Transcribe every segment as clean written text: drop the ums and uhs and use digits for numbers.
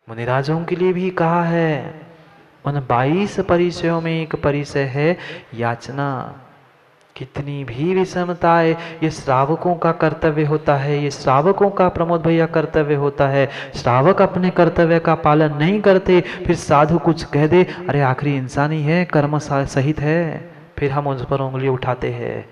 मुनिराजों के लिए भी कहा है, उन 22 परिचयों में एक परिचय है याचना। कितनी भी विषमताएं, ये श्रावकों का कर्तव्य होता है, ये श्रावकों का प्रमोद भैया कर्तव्य होता है। श्रावक अपने कर्तव्य का पालन नहीं करते, फिर साधु कुछ कह दे, अरे आखिरी इंसान ही है, कर्म सहित है, फिर हम उस पर उंगली उठाते हैं।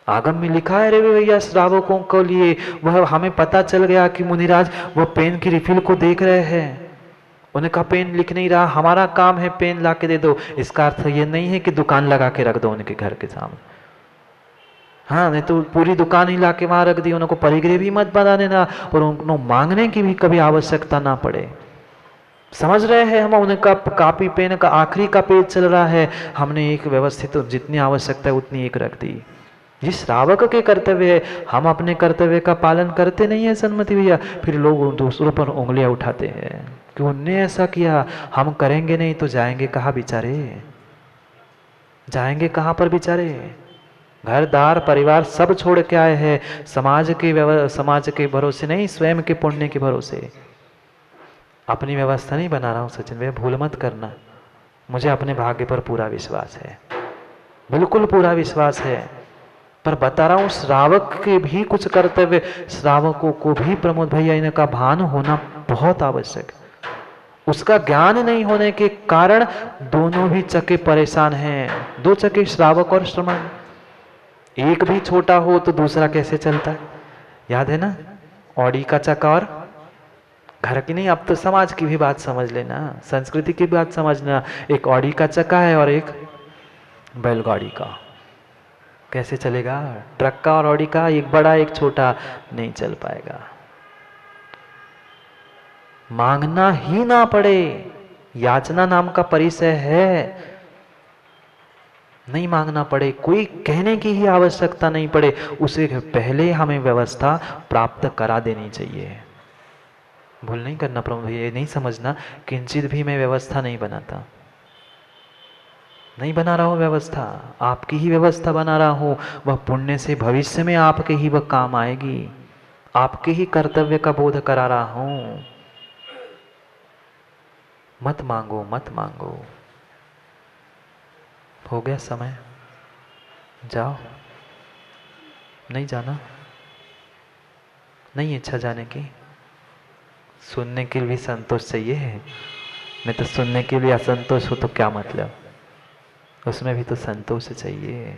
आगम में लिखा है रे भैया श्रावकों को लिए, वह हमें पता चल गया कि मुनिराज वह पेन की रिफिल को देख रहे हैं, उनका पेन लिख नहीं रहा, हमारा काम है पेन ला के दे दो। इसका अर्थ ये नहीं है कि दुकान लगा के रख दो उनके घर के सामने, हाँ, नहीं तो पूरी दुकान ही ला के वहां रख दी, उनको परिग्रह भी मत बना देना और उनको मांगने की भी कभी आवश्यकता ना पड़े। समझ रहे हैं हम, उनका कापी पेन का आखिरी का पेज चल रहा है, हमने एक व्यवस्थित जितनी आवश्यकता है उतनी एक रख दी। ये श्रावक के कर्तव्य है, हम अपने कर्तव्य का पालन करते नहीं है सन्मति भैया, फिर लोग दूसरों पर उंगलियां उठाते हैं कि उनने ऐसा किया, हम करेंगे नहीं तो जाएंगे कहाँ बेचारे, जाएंगे कहाँ पर बेचारे। घर दार परिवार सब छोड़ के आए हैं, समाज के भरोसे नहीं, स्वयं के पुण्य के भरोसे। अपनी व्यवस्था नहीं बना रहा हूँ सचिन भैया, भूल मत करना, मुझे अपने भाग्य पर पूरा विश्वास है, बिल्कुल पूरा विश्वास है। पर बता रहा हूं श्रावक के भी कुछ कर्तव्य, श्रावकों को भी प्रमोद भैया इनका भान होना बहुत आवश्यक है। उसका ज्ञान नहीं होने के कारण दोनों भी चके परेशान हैं, दो चके श्रावक और श्रमण, एक भी छोटा हो तो दूसरा कैसे चलता है, याद है ना, ऑडी का चक्का और घर की नहीं, अब तो समाज की भी बात समझ लेना, संस्कृति की बात समझना, एक ऑडी का चक्का है और एक बैलगाड़ी का, कैसे चलेगा, ट्रक का और ऑडी का, एक बड़ा एक छोटा, नहीं चल पाएगा। मांगना ही ना पड़े, याचना नाम का परिचय है, नहीं मांगना पड़े, कोई कहने की ही आवश्यकता नहीं पड़े, उसे पहले हमें व्यवस्था प्राप्त करा देनी चाहिए। भूल नहीं करना प्रभु, ये नहीं समझना किंचित भी मैं व्यवस्था नहीं बनाता, नहीं बना रहा हूं व्यवस्था, आपकी ही व्यवस्था बना रहा हूं, वह पुण्य से भविष्य में आपके ही वह काम आएगी, आपके ही कर्तव्य का बोध करा रहा हूं। मत मांगो मत मांगो, हो गया समय, जाओ, नहीं जाना, नहीं इच्छा जाने की, सुनने के लिए भी संतोष चाहिए है, नहीं तो सुनने के लिए असंतोष हो तो क्या मतलब, उसमें भी तो संतोष चाहिए।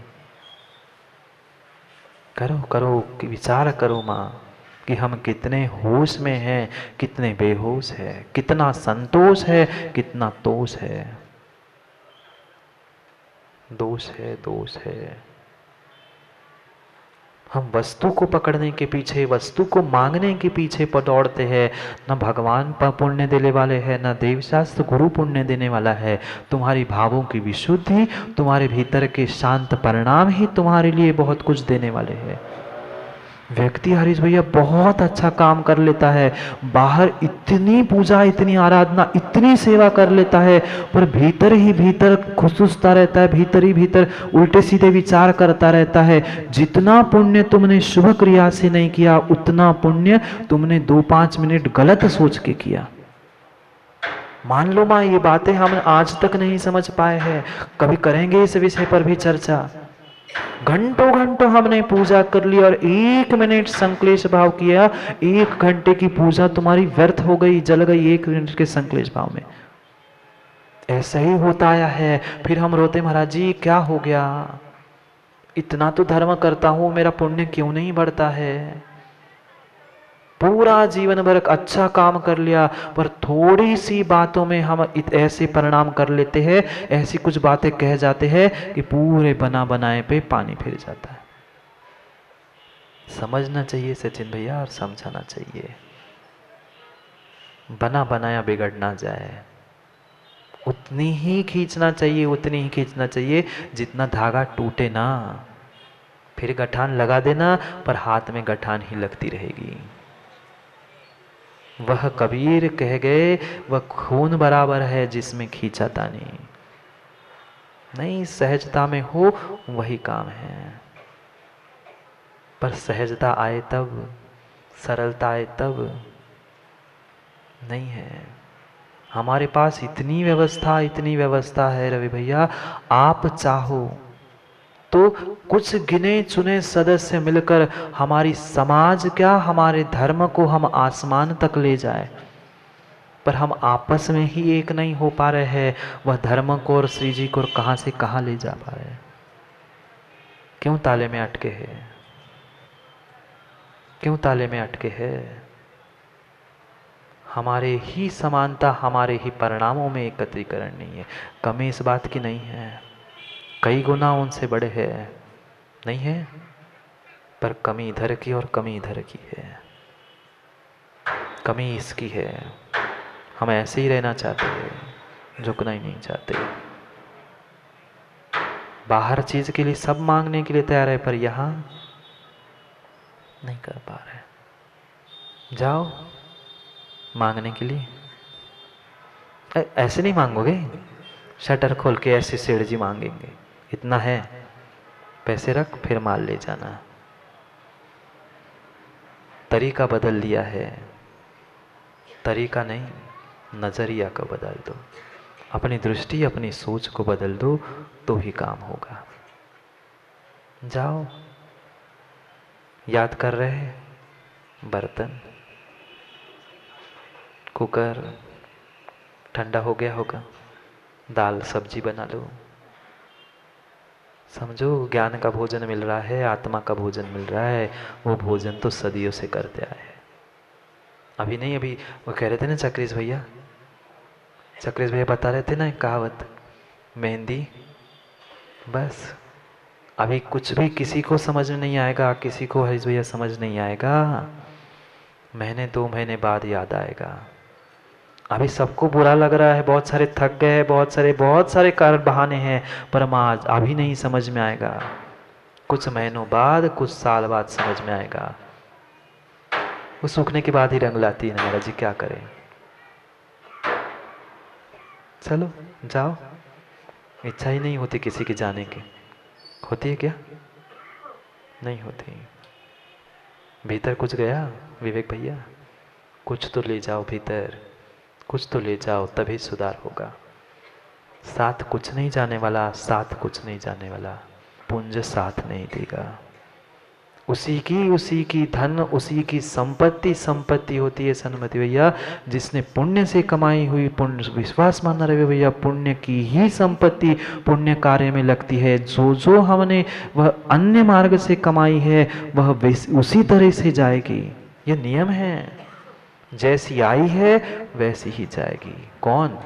करो करो कि विचार करो माँ कि हम कितने होश में हैं, कितने बेहोश है, कितना संतोष है, कितना दोष है, दोष है, दोष है। हम वस्तु को पकड़ने के पीछे, वस्तु को मांगने के पीछे दौड़ते हैं, न भगवान पर पुण्य देने वाले हैं, न देवशास्त्र गुरु पुण्य देने वाला है। तुम्हारी भावों की विशुद्धि, तुम्हारे भीतर के शांत परिणाम ही तुम्हारे लिए बहुत कुछ देने वाले हैं। व्यक्ति हरीश भैया बहुत अच्छा काम कर लेता है, बाहर इतनी पूजा, इतनी आराधना, इतनी सेवा कर लेता है, पर भीतर ही भीतर खुसुसता रहता है, भीतर ही भीतर उल्टे सीधे विचार करता रहता है। जितना पुण्य तुमने शुभ क्रिया से नहीं किया, उतना पुण्य तुमने 2-5 मिनट गलत सोच के किया। मान लो माँ, ये बातें हम आज तक नहीं समझ पाए हैं, कभी करेंगे इस विषय पर भी चर्चा। घंटों घंटों हमने पूजा कर ली और 1 मिनट संक्लेश भाव किया, 1 घंटे की पूजा तुम्हारी व्यर्थ हो गई, जल गई 1 मिनट के संक्लेश भाव में। ऐसा ही होता आया है, फिर हम रोते महाराज जी क्या हो गया, इतना तो धर्म करता हूं, मेरा पुण्य क्यों नहीं बढ़ता है। पूरा जीवन भर अच्छा काम कर लिया, पर थोड़ी सी बातों में हम ऐसे परिणाम कर लेते हैं, ऐसी कुछ बातें कह जाते हैं कि पूरे बना बनाए पे पानी फिर जाता है। समझना चाहिए सचिन भैया और समझाना चाहिए, बना बनाया बिगड़ ना जाए, उतनी ही खींचना चाहिए, उतनी ही खींचना चाहिए जितना धागा टूटे ना, फिर गठान लगा देना, पर हाथ में गठान ही लगती रहेगी। वह कबीर कह गए, वह खून बराबर है जिसमें खींचा तानी, नहीं सहजता में हो वही काम है। पर सहजता आए तब, सरलता आए तब, नहीं है। हमारे पास इतनी व्यवस्था है रवि भैया, आप चाहो तो कुछ गिने चुने सदस्य मिलकर हमारी समाज क्या, हमारे धर्म को हम आसमान तक ले जाए, पर हम आपस में ही एक नहीं हो पा रहे हैं। वह धर्म को और श्री जी को कहां से कहां ले जा पा रहे हैं? क्यों ताले में अटके हैं? क्यों ताले में अटके हैं? हमारे ही समानता, हमारे ही परिणामों में एकत्रीकरण नहीं है। कमी इस बात की नहीं है, कई गुना उनसे बड़े हैं, नहीं है, पर कमी इधर की और कमी इधर की है। कमी इसकी है, हम ऐसे ही रहना चाहते हैं, झुकना ही नहीं चाहते। बाहर चीज के लिए सब मांगने के लिए तैयार है, पर यहां नहीं कर पा रहे। जाओ मांगने के लिए, ऐसे नहीं मांगोगे, शटर खोल के ऐसे सेठ जी मांगेंगे, इतना है पैसे रख फिर माल ले जाना। तरीका बदल लिया है, तरीका नहीं, नजरिया को बदल दो, अपनी दृष्टि अपनी सोच को बदल दो, तो ही काम होगा। जाओ, याद कर रहे बर्तन, कुकर ठंडा हो गया होगा, दाल सब्जी बना लो। समझो ज्ञान का भोजन मिल रहा है, आत्मा का भोजन मिल रहा है, वो भोजन तो सदियों से करते आए हैं। अभी नहीं, अभी वो कह रहे थे ना चक्रेश भैया, चक्रेश भैया बता रहे थे ना एक कहावत, मेहंदी, बस अभी कुछ भी किसी को समझ में नहीं आएगा, किसी को हरीश भैया समझ नहीं आएगा, महीने 2 महीने बाद याद आएगा। अभी सबको बुरा लग रहा है, बहुत सारे थक गए हैं, बहुत सारे कारण बहाने हैं, पर आज अभी नहीं समझ में आएगा, कुछ महीनों बाद, कुछ साल बाद समझ में आएगा। वो सूखने के बाद ही रंग लाती है महाराज जी, क्या करें। चलो जाओ, इच्छा ही नहीं होती किसी की जाने की, होती है क्या? नहीं होती। भीतर कुछ गया विवेक भैया, कुछ तो ले जाओ भीतर, कुछ तो ले जाओ, तभी सुधार होगा। साथ कुछ नहीं जाने वाला, साथ कुछ नहीं जाने वाला, पुंज साथ नहीं देगा। उसी की धन, उसी की संपत्ति होती है सन्मति भैया, जिसने पुण्य से कमाई हुई, पुण्य विश्वास मानना रहे भैया, पुण्य की ही संपत्ति पुण्य कार्य में लगती है। जो हमने वह अन्य मार्ग से कमाई है, वह उसी तरह से जाएगी, यह नियम है। जैसी आई है वैसी ही जाएगी। कौन?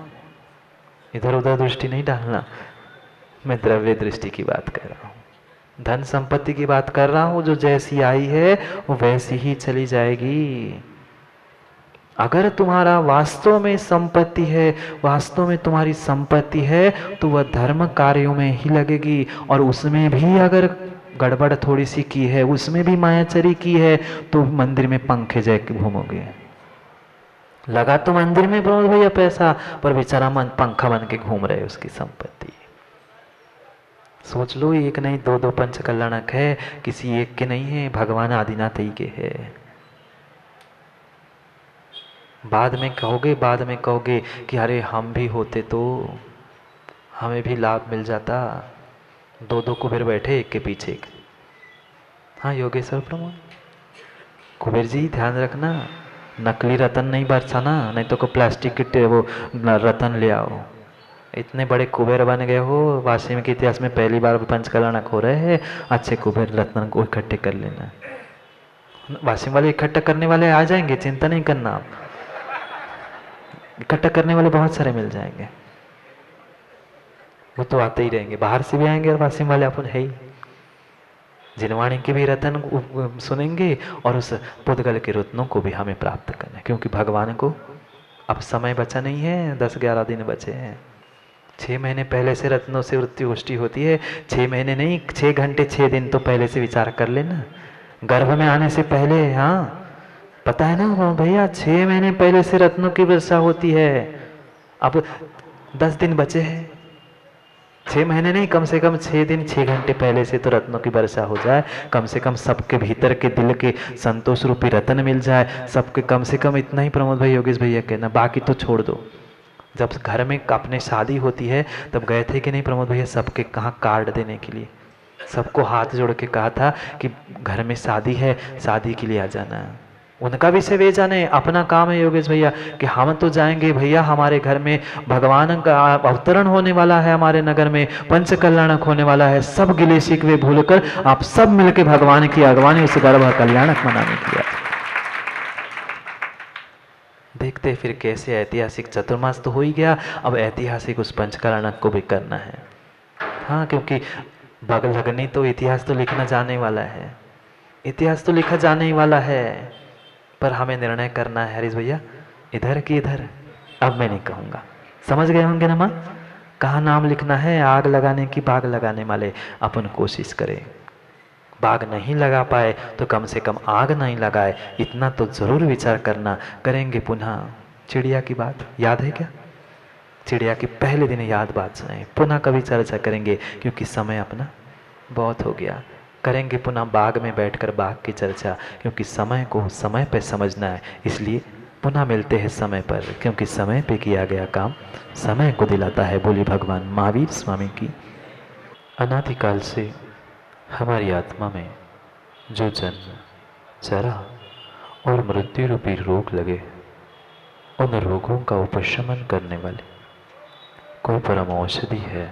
इधर उधर दृष्टि नहीं डालना, मैं द्रव्य दृष्टि की बात कर रहा हूँ, धन संपत्ति की बात कर रहा हूं। जो जैसी आई है वो वैसी ही चली जाएगी। अगर तुम्हारा वास्तव में संपत्ति है, वास्तव में तुम्हारी संपत्ति है, तो वह धर्म कार्यों में ही लगेगी। और उसमें भी अगर गड़बड़ थोड़ी सी की है, उसमें भी मायाचरी की है, तो मंदिर में पंखे जैके घूमोगे। लगा तो मंदिर में बहुत भैया पैसा, पर बेचारा मन पंखा बन के घूम रहे उसकी संपत्ति। सोच लो, एक नहीं 2 पंच कल्याणक है, किसी एक के नहीं है, भगवान आदिनाथ ही के है। बाद में कहोगे कि अरे हम भी होते तो हमें भी लाभ मिल जाता। 2 कुबेर बैठे एक के पीछे एक। हाँ योगेश्वर प्रमोद, कुबेर जी ध्यान रखना, नकली रतन नहीं बरसाना, नहीं तो को प्लास्टिक के वो रतन ले आओ। इतने बड़े कुबेर बन गए हो, वाशिम के इतिहास में पहली बार पंच कल्याणक हो रहे हैं, अच्छे कुबेर रत्न को इकट्ठे कर लेना। वाशिम वाले इकट्ठा करने वाले आ जाएंगे, चिंता नहीं करना आप, इकट्ठा करने वाले बहुत सारे मिल जाएंगे, वो तो आते ही रहेंगे, बाहर से भी आएंगे, और वाशिम वाले अपन है ही। जिनवाणी के भी रत्न सुनेंगे, और उस पुद्गल के रत्नों को भी हमें प्राप्त करना है, क्योंकि भगवान को अब समय बचा नहीं है, 10-11 दिन बचे हैं। 6 महीने पहले से रत्नों से वृत्ति गोष्ठी होती है। 6 महीने नहीं, 6 घंटे 6 दिन तो पहले से विचार कर लेना, गर्भ में आने से पहले। हाँ पता है ना भैया, 6 महीने पहले से रत्नों की वर्षा होती है। अब 10 दिन बचे हैं, 6 महीने नहीं, कम से कम 6 दिन 6 घंटे पहले से तो रत्नों की वर्षा हो जाए, कम से कम सबके भीतर के दिल के संतोष रूपी रत्न मिल जाए सबके, कम से कम इतना ही प्रमोद भाई योगेश भैया कहना, बाकी तो छोड़ दो। जब घर में अपने शादी होती है तब गए थे कि नहीं प्रमोद भैया सबके कहाँ कार्ड देने के लिए, सबको हाथ जोड़ के कहा था कि घर में शादी है, शादी के लिए आ जाना। उनका विषय वे जाने, अपना काम है योगेश भैया कि हम तो जाएंगे भैया, हमारे घर में भगवान का अवतरण होने वाला है, हमारे नगर में पंच कल्याणक होने वाला है, सब गिले शिकवे भूलकर आप सब मिलके भगवान की अगवानी उस गर्भ कल्याणक मनाने की। देखते फिर कैसे ऐतिहासिक चतुर्मास तो हो ही गया, अब ऐतिहासिक उस पंचकल्याणक को भी करना है। हाँ, क्योंकि बग लगनी तो इतिहास तो लिखना जाने वाला है, इतिहास तो लिखा जाने ही वाला है, पर हमें निर्णय करना है हरीश भैया, इधर कि इधर। अब मैं नहीं कहूँगा, समझ गए होंगे ना माँ, कहाँ नाम लिखना है, आग लगाने की बाग लगाने वाले अपन कोशिश करें, बाग नहीं लगा पाए तो कम से कम आग नहीं लगाए, इतना तो जरूर विचार करना। करेंगे पुनः चिड़िया की बात, याद है क्या? चिड़िया की पहले दिन याद बात सुनाए, पुनः कभी चर्चा करेंगे क्योंकि समय अपना बहुत हो गया। करेंगे पुनः बाग में बैठकर बाग की चर्चा, क्योंकि समय को समय पर समझना है, इसलिए पुनः मिलते हैं समय पर, क्योंकि समय पे किया गया काम समय को दिलाता है। बोली भगवान महावीर स्वामी की। अनादिकाल से हमारी आत्मा में जो जन्म, जरा और मृत्यु रूपी रोग लगे, उन रोगों का उपशमन करने वाली कोई परम औषधि है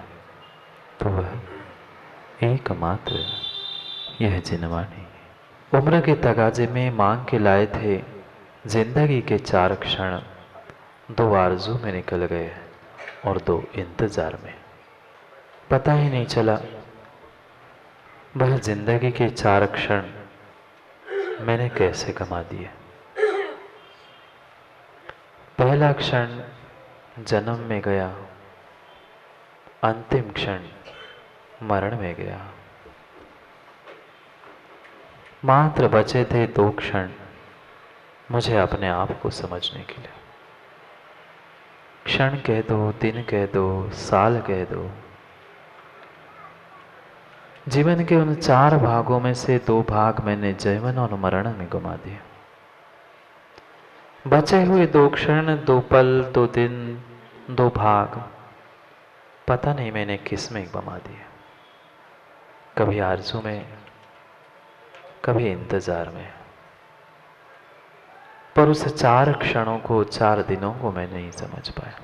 तो वह एकमात्र यह जिनवाणी। उम्र के तगाजे में मांग के लाए थे जिंदगी के 4 क्षण, 2 आरज़ू में निकल गए और 2 इंतजार में। पता ही नहीं चला वह जिंदगी के 4 क्षण मैंने कैसे गंवा दिए। पहला क्षण जन्म में गया, अंतिम क्षण मरण में गया। मात्र बचे थे 2 क्षण मुझे अपने आप को समझने के लिए। क्षण कह दो, दिन कह दो, साल कह दो, जीवन के उन 4 भागों में से 2 भाग मैंने जीवन और मरण में गंवा दिए। बचे हुए 2 क्षण, 2 पल, 2 दिन, 2 भाग, पता नहीं मैंने किस में गंवा दिए। कभी आरज़ू में, कभी इंतजार में, पर उस 4 क्षणों को, 4 दिनों को मैं नहीं समझ पाया,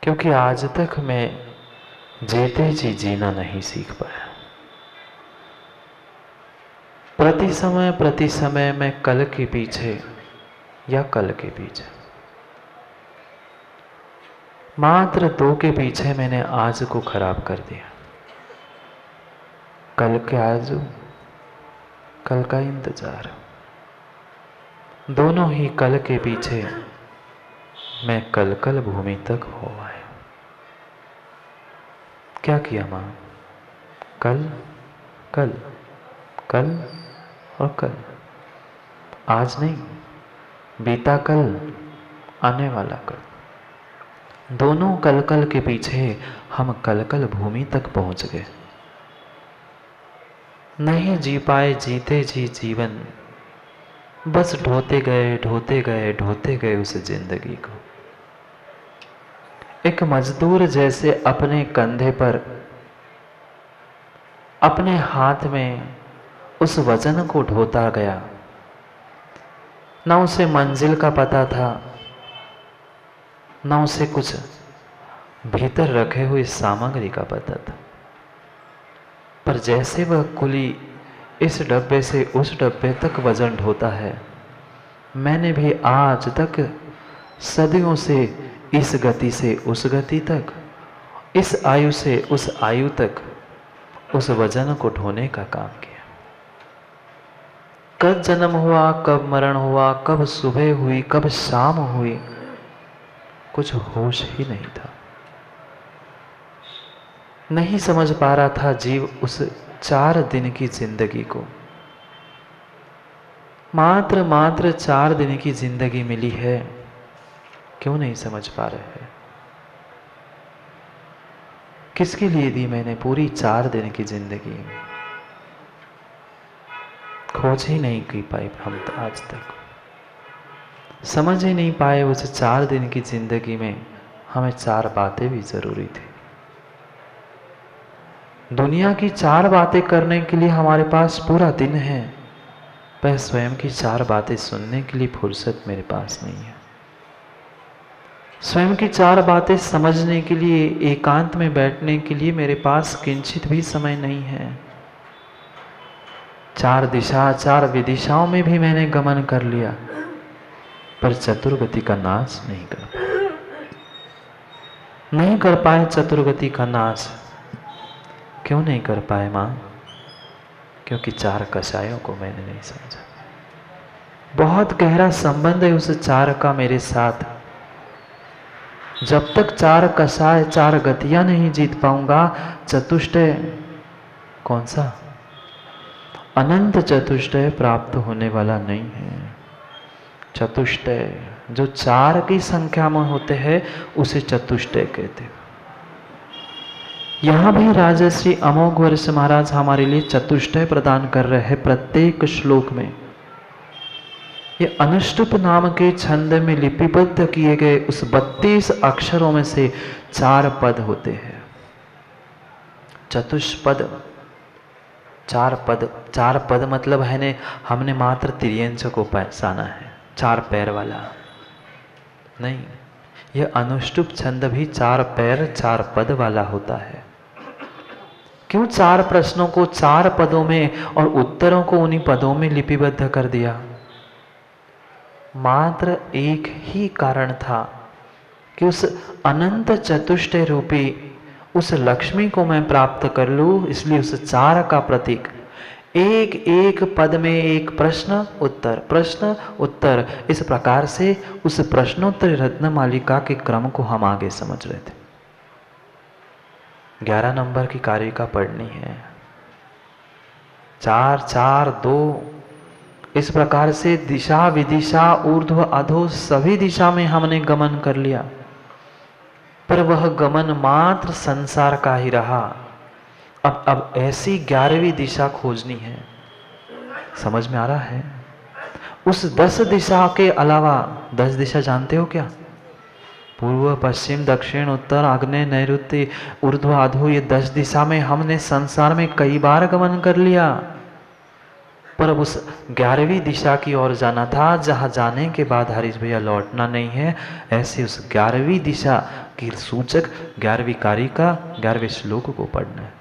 क्योंकि आज तक मैं जीते जी जीना नहीं सीख पाया। प्रति समय मैं कल के पीछे या कल के पीछे, मात्र 2 के पीछे मैंने आज को खराब कर दिया। कल के आरज़ू, कल का इंतजार, दोनों ही कल के पीछे मैं कल कल भूमि तक हो आया। क्या किया माँ? कल कल कल और कल, आज नहीं, बीता कल, आने वाला कल, दोनों कल कल के पीछे हम कल कल भूमि तक पहुंच गए। नहीं जी पाए जीते जी जीवन, बस ढोते गए ढोते गए ढोते गए उस जिंदगी को। एक मजदूर जैसे अपने कंधे पर, अपने हाथ में उस वजन को ढोता गया। ना उसे मंजिल का पता था, ना उसे कुछ भीतर रखे हुए सामग्री का पता था, पर जैसे वह कुली इस डब्बे से उस डब्बे तक वजन ढोता है, मैंने भी आज तक सदियों से इस गति से उस गति तक, इस आयु से उस आयु तक उस वजन को ढोने का काम किया। कब जन्म हुआ, कब मरण हुआ, कब सुबह हुई, कब शाम हुई, कुछ होश ही नहीं था। नहीं समझ पा रहा था जीव उस 4 दिन की जिंदगी को। मात्र 4 दिन की जिंदगी मिली है, क्यों नहीं समझ पा रहे हैं? किसके लिए दी मैंने पूरी 4 दिन की जिंदगी? खोज ही नहीं की पाए हम तो आज तक, समझ ही नहीं पाए उस 4 दिन की जिंदगी में हमें 4 बातें भी जरूरी थी। दुनिया की 4 बातें करने के लिए हमारे पास पूरा दिन है, पर स्वयं की 4 बातें सुनने के लिए फुर्सत मेरे पास नहीं है। स्वयं की 4 बातें समझने के लिए, एकांत में बैठने के लिए मेरे पास किंचित भी समय नहीं है। 4 दिशा 4 विदिशाओं में भी मैंने गमन कर लिया, पर चतुर्गति का नाश नहीं कर पाए। नहीं कर पाए चतुर्गति का नाश। क्यों नहीं कर पाए मां? क्योंकि 4 कषायों को मैंने नहीं समझा। बहुत गहरा संबंध है उस 4 का मेरे साथ। जब तक 4 कषाय 4 गतियां नहीं जीत पाऊंगा, चतुष्टय कौन सा? अनंत चतुष्टय प्राप्त होने वाला नहीं है। चतुष्टय जो 4 की संख्या में होते हैं उसे चतुष्टय कहते हैं। यहां भी राजश्री अमोघ वर्ष महाराज हमारे लिए चतुष्टय प्रदान कर रहे हैं प्रत्येक श्लोक में। ये अनुष्टुप नाम के छंद में लिपिबद्ध किए गए उस 32 अक्षरों में से 4 पद होते हैं। चतुष्पद 4 पद मतलब है ने हमने मात्र त्रियंच को पहचाना है, 4 पैर वाला नहीं। यह अनुष्टुप छंद भी 4 पैर 4 पद वाला होता है। क्यों 4 प्रश्नों को 4 पदों में और उत्तरों को उन्हीं पदों में लिपिबद्ध कर दिया? मात्र एक ही कारण था कि उस अनंत चतुष्टय रूपी उस लक्ष्मी को मैं प्राप्त कर लूं। इसलिए उस 4 का प्रतीक, एक एक पद में एक प्रश्न उत्तर, इस प्रकार से उस प्रश्नोत्तर रत्न मालिका के क्रम को हम आगे समझ रहे थे। 11 नंबर की कारिका पढ़नी है, 4 4 2, इस प्रकार से दिशा विदिशा ऊर्ध्व अधो सभी दिशा में हमने गमन कर लिया, पर वह गमन मात्र संसार का ही रहा। अब ऐसी 11वीं दिशा खोजनी है। समझ में आ रहा है? उस 10 दिशा के अलावा 10 दिशा जानते हो क्या? पूर्व पश्चिम दक्षिण उत्तर आग्नेय नैऋत्य ऊर्ध्व अधो, ये 10 दिशा में हमने संसार में कई बार गमन कर लिया, पर अब उस 11वीं दिशा की ओर जाना था, जहां जाने के बाद हरीश भैया लौटना नहीं है। ऐसे उस 11वीं दिशा की सूचक 11वीं कारिका 11वें श्लोक को पढ़ना है।